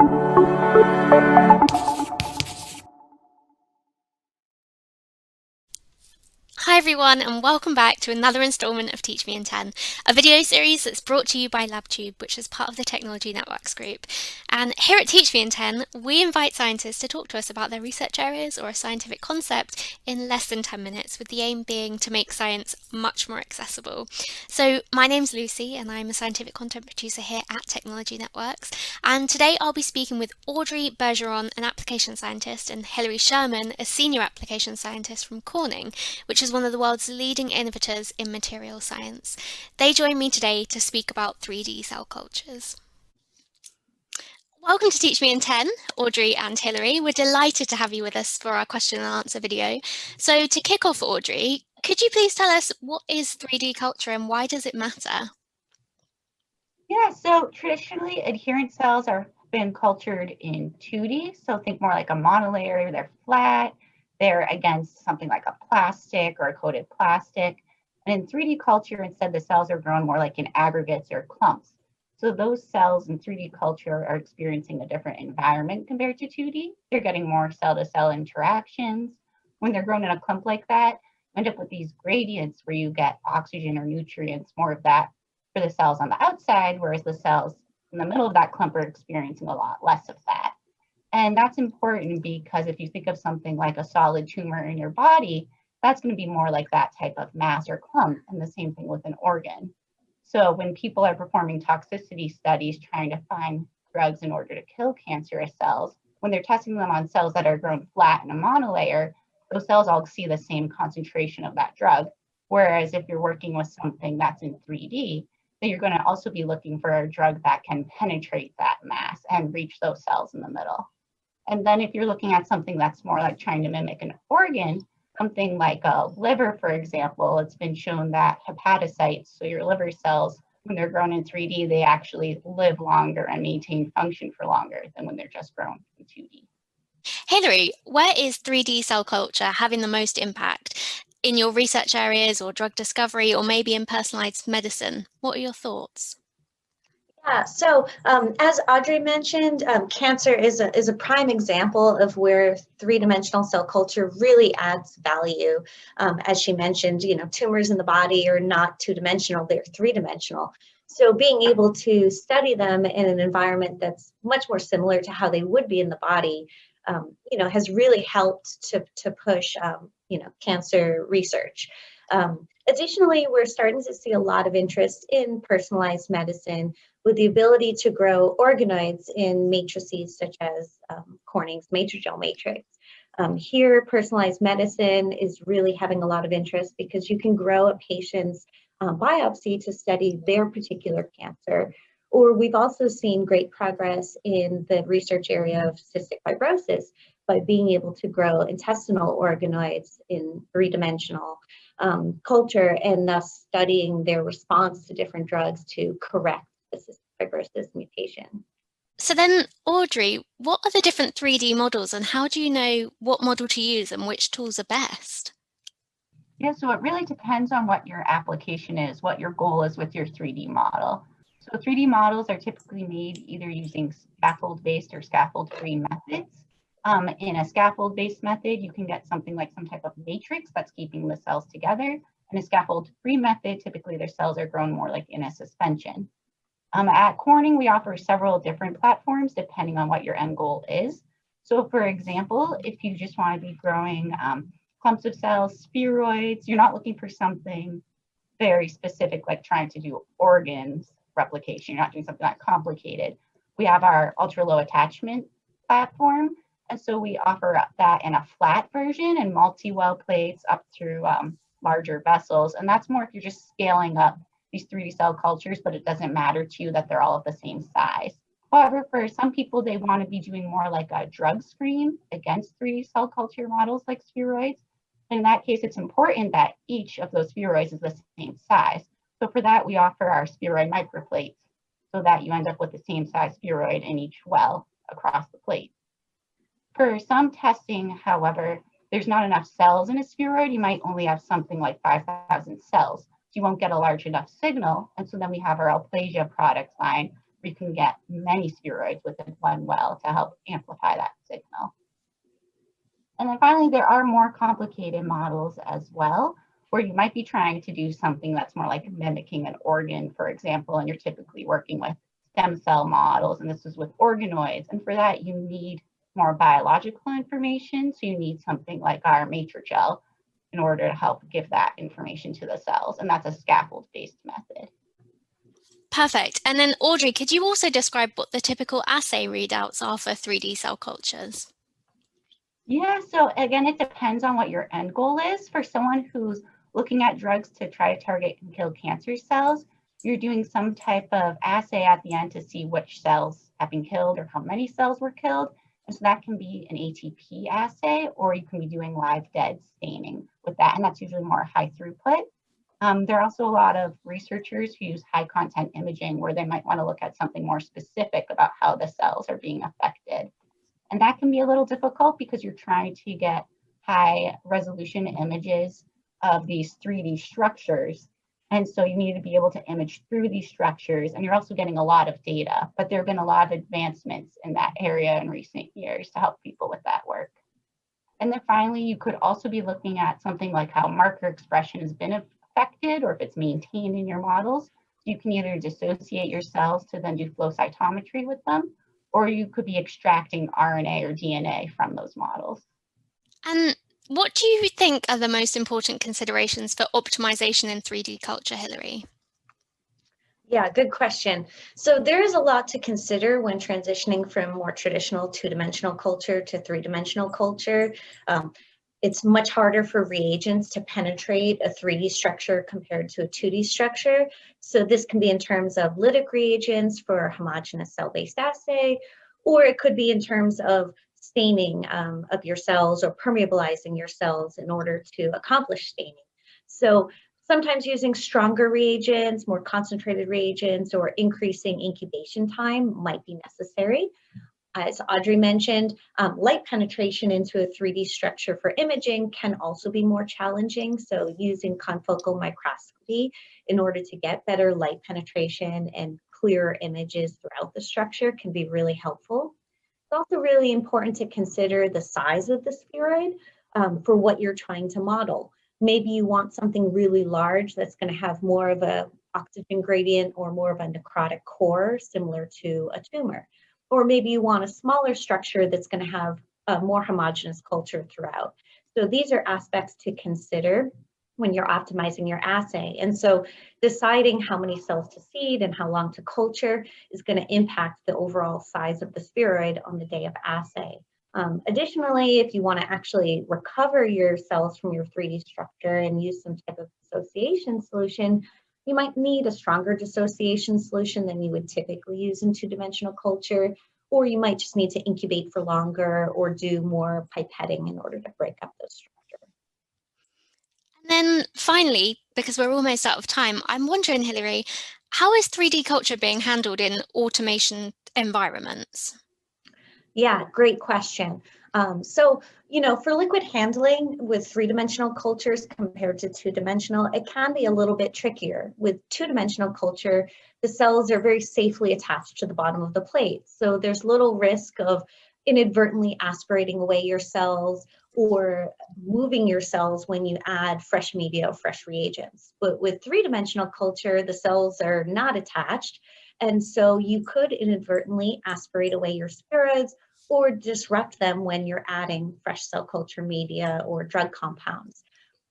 Hi everyone, and welcome back to another installment of Teach Me in 10, a video series that's brought to you by LabTube, which is part of the Technology Networks group. And here at Teach Me in 10, we invite scientists to talk to us about their research areas or a scientific concept in less than 10 minutes, with the aim being to make science much more accessible. So my name's Lucy, and I'm a scientific content producer here at Technology Networks. And today I'll be speaking with Audrey Bergeron, an application scientist, and Hilary Sherman, a senior application scientist from Corning, which is one of the world's leading innovators in material science. They join me today to speak about 3D cell cultures. Welcome to Teach Me in 10, Audrey and Hilary. We're delighted to have you with us for our question and answer video. So to kick off, Audrey, could you please tell us what is 3D culture and why does it matter? Yeah, so traditionally adherent cells are been cultured in 2D. So think more like a monolayer, they're flat. They're against something like a plastic or a coated plastic. And in 3D culture, instead, the cells are grown more like in aggregates or clumps. So those cells in 3D culture are experiencing a different environment compared to 2D. They're getting more cell-to-cell interactions. When they're grown in a clump like that, you end up with these gradients where you get oxygen or nutrients, more of that for the cells on the outside, whereas the cells in the middle of that clump are experiencing a lot less of that. And that's important because if you think of something like a solid tumor in your body, that's going to be more like that type of mass or clump, and the same thing with an organ. So when people are performing toxicity studies trying to find drugs in order to kill cancerous cells, when they're testing them on cells that are grown flat in a monolayer, those cells all see the same concentration of that drug. Whereas if you're working with something that's in 3D, then you're going to also be looking for a drug that can penetrate that mass and reach those cells in the middle. And then if you're looking at something that's more like trying to mimic an organ, something like a liver, for example, it's been shown that hepatocytes, so your liver cells, when they're grown in 3D, they actually live longer and maintain function for longer than when they're just grown in 2D. Hilary, where is 3D cell culture having the most impact? In your research areas or drug discovery, or maybe in personalized medicine? What are your thoughts? Yeah, so as Audrey mentioned, cancer is a prime example of where three-dimensional cell culture really adds value. As she mentioned, tumors in the body are not two-dimensional, they're three-dimensional. So being able to study them in an environment that's much more similar to how they would be in the body, has really helped to push, cancer research. Additionally, we're starting to see a lot of interest in personalized medicine with the ability to grow organoids in matrices such as Corning's Matrigel matrix. Here, personalized medicine is really having a lot of interest because you can grow a patient's biopsy to study their particular cancer. Or we've also seen great progress in the research area of cystic fibrosis by being able to grow intestinal organoids in three-dimensional culture and thus studying their response to different drugs to correct the cystic fibrosis mutation. So then, Audrey, what are the different 3D models and how do you know what model to use and which tools are best? Yeah, so it really depends on what your application is, what your goal is with your 3D model. So 3D models are typically made either using scaffold-based or scaffold-free methods. In a scaffold-based method, you can get something like some type of matrix that's keeping the cells together. In a scaffold-free method, typically their cells are grown more like in a suspension. At Corning, we offer several different platforms depending on what your end goal is. So for example, if you just want to be growing clumps of cells, spheroids, you're not looking for something very specific like trying to do organs replication. You're not doing something that complicated. We have our ultra-low attachment platform. And so we offer that in a flat version and multi-well plates up through larger vessels. And that's more if you're just scaling up these 3D cell cultures, but it doesn't matter to you that they're all of the same size. However, for some people, they want to be doing more like a drug screen against 3D cell culture models like spheroids. In that case, it's important that each of those spheroids is the same size. So for that, we offer our spheroid microplates so that you end up with the same size spheroid in each well across the plate. For some testing, however, there's not enough cells in a spheroid. You might only have something like 5,000 cells. So you won't get a large enough signal. And so then we have our Alplasia product line, where you can get many spheroids within one well to help amplify that signal. And then finally, there are more complicated models as well, where you might be trying to do something that's more like mimicking an organ, for example, and you're typically working with stem cell models, and this is with organoids. And for that, you need more biological information. So you need something like our matrigel in order to help give that information to the cells. And that's a scaffold-based method. Perfect. And then Audrey, could you also describe what the typical assay readouts are for 3D cell cultures? Yeah, so again, it depends on what your end goal is. For someone who's looking at drugs to try to target and kill cancer cells, you're doing some type of assay at the end to see which cells have been killed or how many cells were killed. And so that can be an ATP assay, or you can be doing live dead staining with that. And that's usually more high throughput. There are also a lot of researchers who use high content imaging where they might want to look at something more specific about how the cells are being affected. And that can be a little difficult because you're trying to get high resolution images of these 3D structures. And so you need to be able to image through these structures, and you're also getting a lot of data, but there have been a lot of advancements in that area in recent years to help people with that work. And then finally, you could also be looking at something like how marker expression has been affected or if it's maintained in your models. You can either dissociate your cells to then do flow cytometry with them, or you could be extracting RNA or DNA from those models. And what do you think are the most important considerations for optimization in 3D culture, Hilary? Yeah, good question. So there is a lot to consider when transitioning from more traditional two-dimensional culture to three-dimensional culture. It's much harder for reagents to penetrate a 3D structure compared to a 2D structure. So this can be in terms of lytic reagents for a homogeneous cell-based assay, or it could be in terms of staining of your cells or permeabilizing your cells in order to accomplish staining. So sometimes using stronger reagents, more concentrated reagents, or increasing incubation time might be necessary. As Audrey mentioned, light penetration into a 3D structure for imaging can also be more challenging. So using confocal microscopy in order to get better light penetration and clearer images throughout the structure can be really helpful. It's also really important to consider the size of the spheroid for what you're trying to model. Maybe you want something really large that's going to have more of an oxygen gradient or more of a necrotic core similar to a tumor. Or maybe you want a smaller structure that's going to have a more homogeneous culture throughout. So these are aspects to consider when you're optimizing your assay. And so deciding how many cells to seed and how long to culture is going to impact the overall size of the spheroid on the day of assay. Additionally, if you want to actually recover your cells from your 3D structure and use some type of dissociation solution, you might need a stronger dissociation solution than you would typically use in two-dimensional culture, or you might just need to incubate for longer or do more pipetting in order to break up those structures. And then finally, because we're almost out of time, I'm wondering, Hilary, how is 3D culture being handled in automation environments? Yeah, great question. So, for liquid handling with three-dimensional cultures compared to two-dimensional, it can be a little bit trickier. With two-dimensional culture, the cells are very safely attached to the bottom of the plate. So there's little risk of inadvertently aspirating away your cells or moving your cells when you add fresh media or fresh reagents. But with three-dimensional culture, the cells are not attached. And so you could inadvertently aspirate away your spheroids or disrupt them when you're adding fresh cell culture media or drug compounds.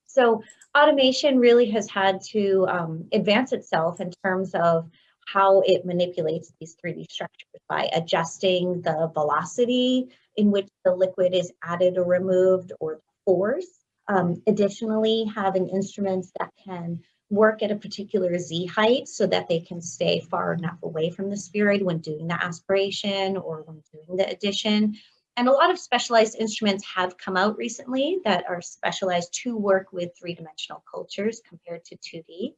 So automation really has had to advance itself in terms of how it manipulates these 3D structures by adjusting the velocity in which the liquid is added or removed or the force. Additionally, having instruments that can work at a particular Z height so that they can stay far enough away from the spheroid when doing the aspiration or when doing the addition. And a lot of specialized instruments have come out recently that are specialized to work with three-dimensional cultures compared to 2D.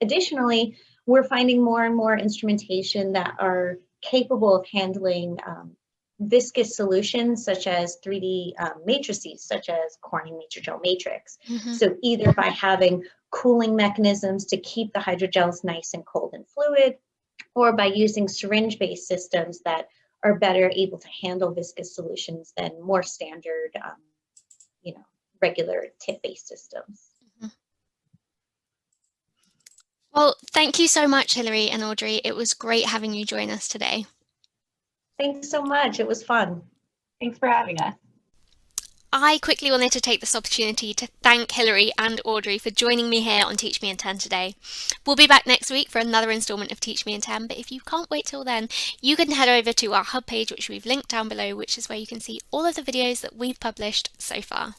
Additionally, we're finding more and more instrumentation that are capable of handling viscous solutions such as 3D matrices, such as Corning matrigel matrix. Mm-hmm. So either by having cooling mechanisms to keep the hydrogels nice and cold and fluid, or by using syringe-based systems that are better able to handle viscous solutions than more standard, regular tip-based systems. Well, thank you so much, Hilary and Audrey. It was great having you join us today. Thanks so much. It was fun. Thanks for having us. I quickly wanted to take this opportunity to thank Hilary and Audrey for joining me here on Teach Me in 10 today. We'll be back next week for another instalment of Teach Me in 10, but if you can't wait till then, you can head over to our hub page, which we've linked down below, which is where you can see all of the videos that we've published so far.